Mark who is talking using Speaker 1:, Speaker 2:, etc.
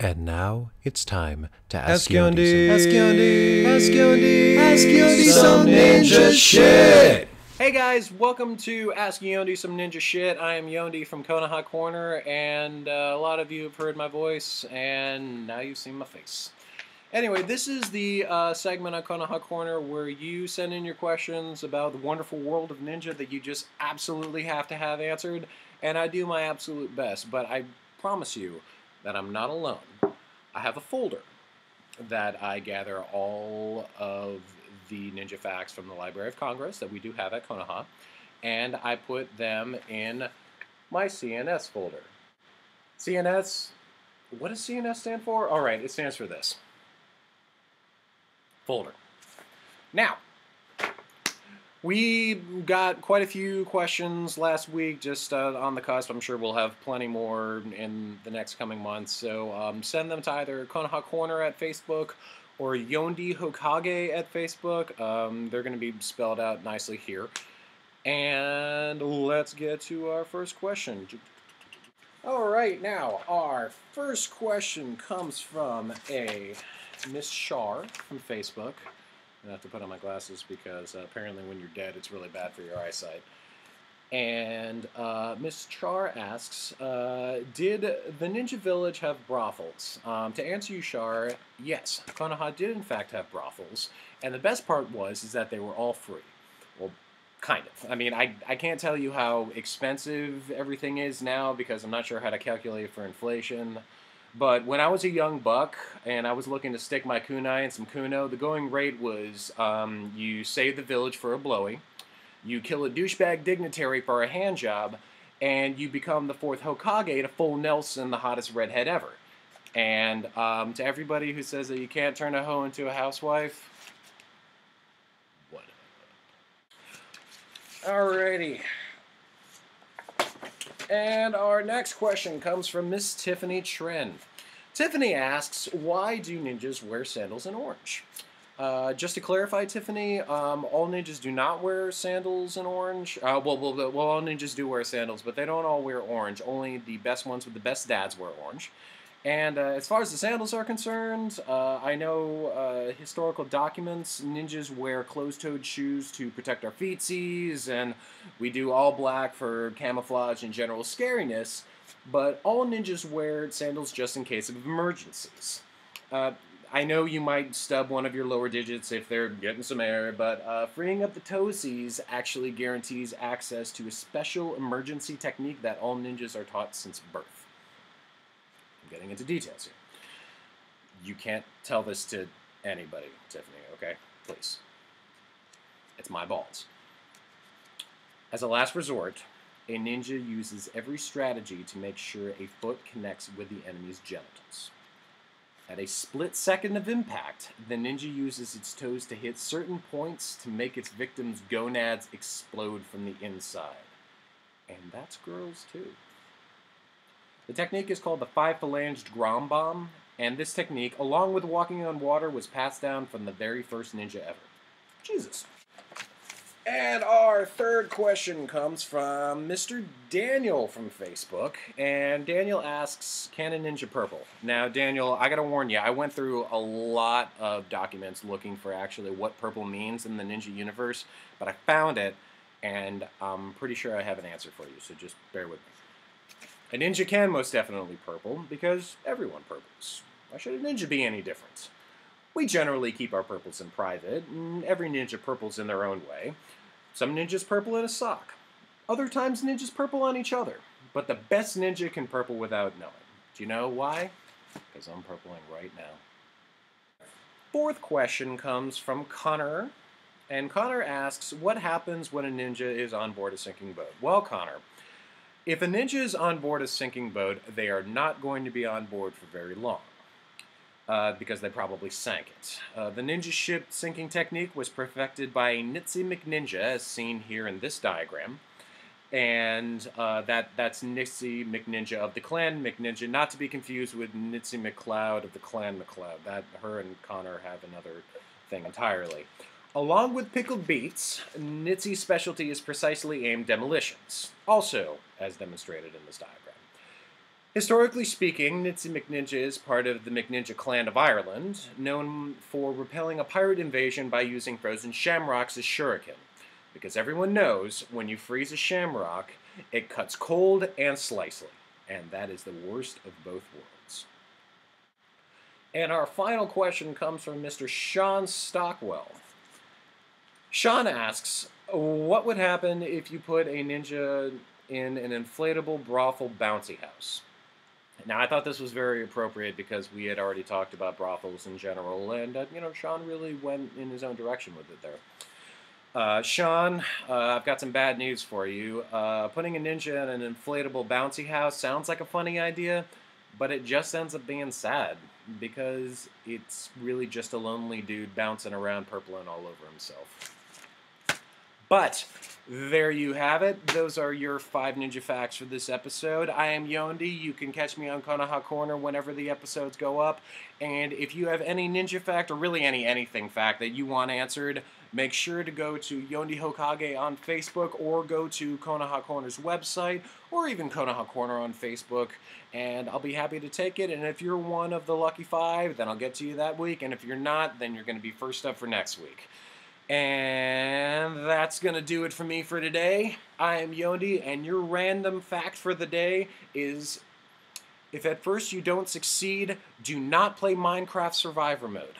Speaker 1: And now it's time to
Speaker 2: Ask Yondy.
Speaker 1: Ask Yondy.
Speaker 2: Ask Yondy.
Speaker 1: Ask Yondy
Speaker 2: some ninja shit.
Speaker 3: Hey guys, welcome to Ask Yondy Some Ninja Shit. I am Yondy from Konoha Corner, and a lot of you have heard my voice, and now you've seen my face. Anyway, this is the segment on Konoha Corner where you send in your questions about the wonderful world of ninja that you just absolutely have to have answered, and I do my absolute best, but I promise you that I'm not alone. I have a folder that I gather all of the ninja facts from the Library of Congress that we do have at Konoha, and I put them in my CNS folder. CNS, what does CNS stand for? All right, it stands for this. Folder. Now, we got quite a few questions last week, just on the cusp. I'm sure we'll have plenty more in the next coming months. So send them to either Konoha Corner at Facebook or Yondy Hokage at Facebook. They're going to be spelled out nicely here. And let's get to our first question. All right, now our first question comes from a Miss Shar from Facebook. I have to put on my glasses because apparently when you're dead, it's really bad for your eyesight. And Miss Char asks, did the Ninja Village have brothels? To answer you, Char, yes, Konoha did in fact have brothels. And the best part is that they were all free. Well, kind of. I mean, I can't tell you how expensive everything is now because I'm not sure how to calculate for inflation. But when I was a young buck and I was looking to stick my kunai in some kuno, the going rate was you save the village for a blowy, you kill a douchebag dignitary for a hand job, and you become the fourth Hokage to full Nelson, the hottest redhead ever. And to everybody who says that you can't turn a hoe into a housewife, what up? Alrighty. And our next question comes from Miss Tiffany Tren. Tiffany asks, why do ninjas wear sandals in orange? Just to clarify, Tiffany, all ninjas do not wear sandals in orange. Well, all ninjas do wear sandals, but they don't all wear orange. Only the best ones with the best dads wear orange. And as far as the sandals are concerned, I know historical documents, ninjas wear closed-toed shoes to protect our feetsies, and we do all black for camouflage and general scariness, but all ninjas wear sandals just in case of emergencies. I know you might stub one of your lower digits if they're getting some air, but freeing up the toesies actually guarantees access to a special emergency technique that all ninjas are taught since birth. Getting into details here. You can't tell this to anybody, Tiffany, okay? Please. It's my balls. As a last resort, a ninja uses every strategy to make sure a foot connects with the enemy's genitals. At a split second of impact, the ninja uses its toes to hit certain points to make its victim's gonads explode from the inside. And that's girls too. The technique is called the five-phalanged Grom Bomb, and this technique, along with walking on water, was passed down from the very first ninja ever. Jesus. And our third question comes from Mr. Daniel from Facebook, and Daniel asks, can a ninja purple? Now, Daniel, I gotta warn you, I went through a lot of documents looking for actually what purple means in the ninja universe, but I found it, and I'm pretty sure I have an answer for you, so just bear with me. A ninja can most definitely purple, because everyone purples. Why should a ninja be any different? We generally keep our purples in private, and every ninja purples in their own way. Some ninjas purple in a sock. Other times ninjas purple on each other. But the best ninja can purple without knowing. Do you know why? Because I'm purpling right now. Fourth question comes from Connor. And Connor asks, what happens when a ninja is on board a sinking boat? Well, Connor, if a ninja is on board a sinking boat, they are not going to be on board for very long, because they probably sank it. The ninja ship sinking technique was perfected by Nitsi McNinja, as seen here in this diagram, and that's Nitsi McNinja of the Clan McNinja, not to be confused with Nitsi McCloud of the Clan McCloud. That her and Connor have another thing entirely. Along with pickled beets, Nitsy's specialty is precisely aimed demolitions, also as demonstrated in this diagram. Historically speaking, Nitsi McNinja is part of the McNinja clan of Ireland, known for repelling a pirate invasion by using frozen shamrocks as shuriken. Because everyone knows when you freeze a shamrock, it cuts cold and slicely. And that is the worst of both worlds. And our final question comes from Mr. Sean Stockwell. Sean asks, what would happen if you put a ninja in an inflatable brothel bouncy house? Now, I thought this was very appropriate because we had already talked about brothels in general, and, Sean really went in his own direction with it there. Sean, I've got some bad news for you. Putting a ninja in an inflatable bouncy house sounds like a funny idea, but it just ends up being sad because it's really just a lonely dude bouncing around purpling all over himself. But there you have it. Those are your 5 ninja facts for this episode. I am Yondy. You can catch me on Konoha Corner whenever the episodes go up. And if you have any ninja fact, or really anything fact that you want answered, make sure to go to Yondy Hokage on Facebook, or go to Konoha Corner's website, or even Konoha Corner on Facebook, and I'll be happy to take it. And if you're one of the lucky 5, then I'll get to you that week. And if you're not, then you're going to be first up for next week. And that's going to do it for me for today. I am Yondy, and your random fact for the day is, if at first you don't succeed, do not play Minecraft Survivor Mode.